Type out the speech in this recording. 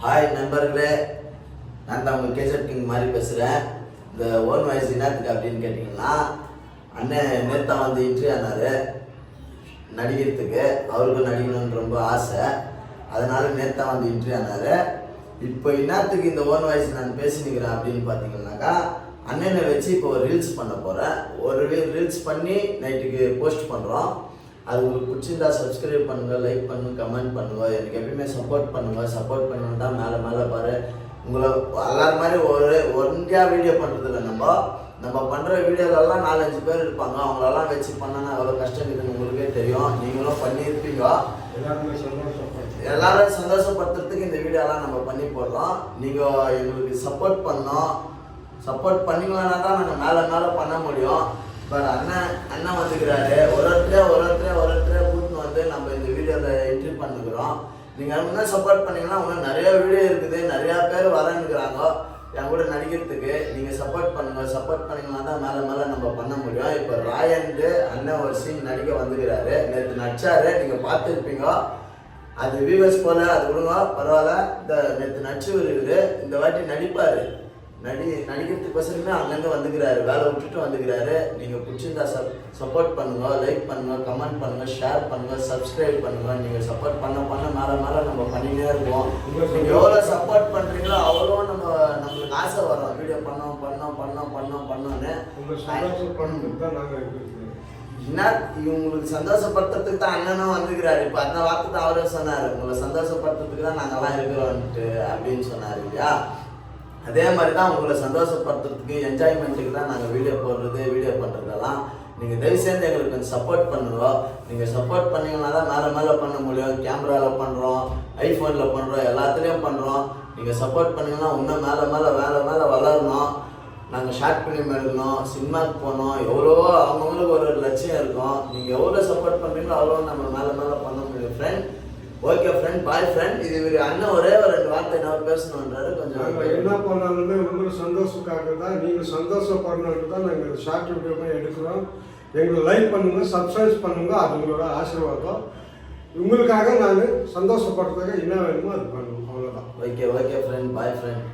Hi நண்பர்களே, நான் தான் உங்கள் கேசட் கிங் மாதிரி பேசுகிறேன். இந்த ஓன் வாய்ஸ் என்னத்துக்கு அப்படின்னு கேட்டிங்கன்னா, அண்ணன் நேத்தா வந்து இன்ட்ரி ஆனார் நடிக்கிறதுக்கு. அவருக்கு நடிக்கணும்னு ரொம்ப ஆசை, அதனால் நேத்தா வந்து இன்ட்ரி ஆனார். இப்போ என்னத்துக்கு இந்த ஓன் வாய்ஸ் நான் பேசினுக்கிறேன் அப்படின்னு பார்த்தீங்கன்னாக்கா, அண்ணனை வச்சு இப்போ ஒரு ரீல்ஸ் பண்ண போகிறேன். ஒரு ரீல்ஸ் பண்ணி நைட்டுக்கு போஸ்ட் பண்ணுறோம். அது உங்களுக்கு பிடிச்சிருந்தா சப்ஸ்கிரைப் பண்ணுங்கள், லைக் பண்ணுங்கள், கமெண்ட் பண்ணுங்கள். எனக்கு எப்பயுமே சப்போர்ட் பண்ணுங்கள். சப்போர்ட் பண்ணுன்னா மேலே பாரு. உங்களை எல்லாரும் மாதிரி ஒன்றியாக வீடியோ பண்ணுறதில்ல. நம்ம பண்ணுற வீடியோலெல்லாம் 4-5 பேர் இருப்பாங்க. அவங்களெல்லாம் வச்சு பண்ணனா அவ்வளோ கஷ்டம் இருக்குதுன்னு உங்களுக்கே தெரியும். நீங்களும் பண்ணியிருப்பீங்க. எல்லாரும் சந்தோஷப்படுத்துறதுக்கு இந்த வீடியோலாம் நம்ம பண்ணி போடுறோம். நீங்கள் எங்களுக்கு சப்போர்ட் பண்ணோம். சப்போர்ட் பண்ணிங்கன்னா தான் நாங்கள் மேலே பண்ண முடியும். பட் அண்ணன் வந்துக்கிறாரு. ஒரு ஒருத்தரே கூட்டின்னு வந்து நம்ம இந்த வீடியோவில் என்ட்ரி பண்ணிக்கிறோம். நீங்கள் இன்னும் சப்போர்ட் பண்ணிங்கன்னா இன்னும் நிறைய வீடியோ இருக்குது. நிறையா பேர் வரேன்னுக்குறாங்க என் கூட நடிக்கிறதுக்கு. நீங்கள் சப்போர்ட் பண்ணுங்கள். சப்போர்ட் பண்ணிங்கன்னா தான் மேலே நம்ம பண்ண முடியும். இப்போ ராயன்ட்டு அண்ணன் ஒரு சீன் நடிக்க வந்துக்கிறாரு. நேற்று நடிச்சாரு, நீங்கள் பார்த்துருப்பீங்க. அது வியூவர்ஸ் போல அது விடுங்க, பரவாயில்ல. இந்த நேற்று நடிச்சு இருக்குது. இந்த வாட்டி நடிப்பார். நடிக்கிறதுக்கோசரமே அங்கேருந்து வந்துக்கிறாரு. வேலை விட்டுட்டு வந்துக்கிறாரு. நீங்கள் பிடிச்சிருந்தா சப்போர்ட் பண்ணுங்கள், லைக் பண்ணுங்கள், கமெண்ட் பண்ணுங்கள், ஷேர் பண்ணுங்கள், சப்ஸ்கிரைப் பண்ணுங்கள். நீங்கள் சப்போர்ட் பண்ண மேலே நம்ம பண்ணிகிட்டே இருப்போம். நீங்கள் எவ்வளோ சப்போர்ட் பண்ணுறீங்களோ அவ்வளோ நம்மளுக்கு ஆசை வரும். வீடியோ பண்ணோன்னு என்ன இவங்களுக்கு சந்தோஷப்படுத்துறதுக்கு தான் அண்ணனும் வந்துக்கிறாரு. இப்போ அந்த வார்த்தை தான் அவரே சொன்னார். உங்களை சந்தோஷப்படுத்துறதுக்கு தான் நாங்கள்லாம் இருக்கிறோன்ட்டு அப்படின்னு சொன்னார் இல்லையா? அதே மாதிரி தான் உங்களை சந்தோஷப்படுத்துறதுக்கு, என்ஜாய்மெண்ட்டுக்கு தான் நாங்கள் வீடியோ போடுறது, வீடியோ பண்ணுறதெல்லாம். நீங்கள் தயவு சேர்ந்து எங்களுக்கு கொஞ்சம் சப்போர்ட் பண்ணுவோம். நீங்கள் சப்போர்ட் பண்ணிங்கன்னா தான் மேலே பண்ண முடியும். கேமராவில் பண்ணுறோம், ஐஃபோனில் பண்ணுறோம், எல்லாத்துலேயும் பண்ணுறோம். நீங்கள் சப்போர்ட் பண்ணிங்கன்னா இன்னும் மேலே வளரணும். நாங்கள் ஷார்ட் ஃபிலிம் எடுக்கணும், சினிமாவுக்கு போகணும். எவ்வளவோ அவங்கவுங்களுக்கு ஒரு லட்சியம் இருக்கும். நீங்கள் எவ்வளோ சப்போர்ட் பண்ணுறீங்களோ அவ்வளோ நம்ம மேலே பண்ண முடியும் ஃப்ரெண்ட். ஓகே ஃப்ரெண்ட், பாய் ஃப்ரெண்ட். இது அண்ணன் ஒரே ஒரு 2 வார்த்தை என்ன பேசணுன்றாரு. கொஞ்சம் என்ன பண்ணாலுமே உங்களுக்கு சந்தோஷத்துக்காக தான், நீங்கள் சந்தோஷப்படணுன்ட்டு தான் நாங்கள் ஷார்ட் வீடியோமே எடுக்கிறோம். எங்களை லைக் பண்ணுங்கள், சப்ஸ்கிரைப் பண்ணுங்கள். அது உங்களோட ஆசீர்வாதம். உங்களுக்காக நாங்கள் சந்தோஷப்படுறதுக்காக என்ன வேணுமோ அது பண்ணுவோம். அவ்வளோதான். ஓகே ஃப்ரெண்ட், பாய் ஃப்ரெண்ட்.